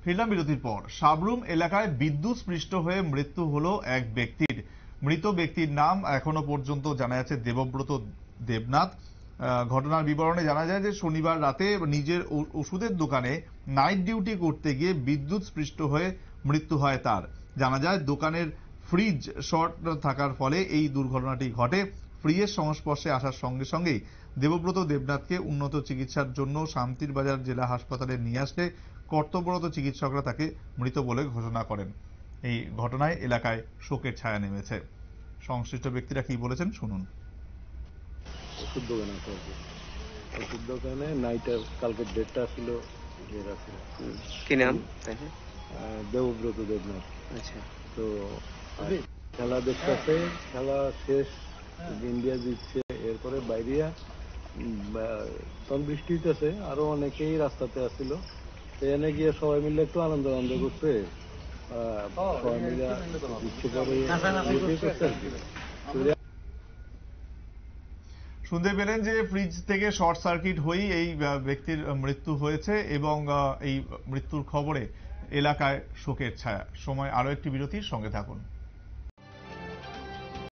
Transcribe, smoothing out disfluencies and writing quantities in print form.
ফিরলাম বিরতির পর। সাবরুম এলাকায় বিদ্যুৎ স্পৃষ্ট হয়ে মৃত্যু হলো এক ব্যক্তির। মৃত ব্যক্তির নাম এখনো পর্যন্ত জানা যাচ্ছে দেবব্রত দেবনাথ। ঘটনার বিবরণে জানা যায় যে শনিবার রাতে নিজের ওষুধের দোকানে নাইট ডিউটি করতে গিয়ে বিদ্যুৎ স্পৃষ্ট হয়ে মৃত্যু হয় তার। জানা যায় দোকানের ফ্রিজ শর্ট থাকার ফলে এই দুর্ঘটনাটি ঘটে। ফ্রিজের সংস্পর্শে আসার সঙ্গে সঙ্গেই দেবব্রত দেবনাথকে উন্নত চিকিৎসার জন্য শান্তির বাজার জেলা হাসপাতালে নিয়ে আসলে কর্তব্যরত চিকিৎসকরা তাকে মৃত বলে ঘোষণা করেন। এই ঘটনায় এলাকায় শোকের ছায়া নেমেছে। সংশ্লিষ্ট ব্যক্তিরা কি বলেছেন শুনুন। ওষুধ দোকানে নাইটের কালকে ডেটটা ছিল, কি নাম? দেবব্রত দেবনাথ। আচ্ছা, তো খেলা দেখতেছে, খেলা শেষ, ইন্ডিয়া জিতছে, এরপরে বাইরিয়া তখন বৃষ্টি হইতেছে, আরো অনেকেই রাস্তাতে আসছিল। এনে গিয়ে সবাই মিলে একটু আনন্দ করছে, সবাই মিলে শুনতে পেলেন যে ফ্রিজ থেকে শর্ট সার্কিট হয়েই এই ব্যক্তির মৃত্যু হয়েছে এবং এই মৃত্যুর খবরে এলাকায় শোকের ছায়া। সময় আরো একটি বিরতির সঙ্গে থাকুন।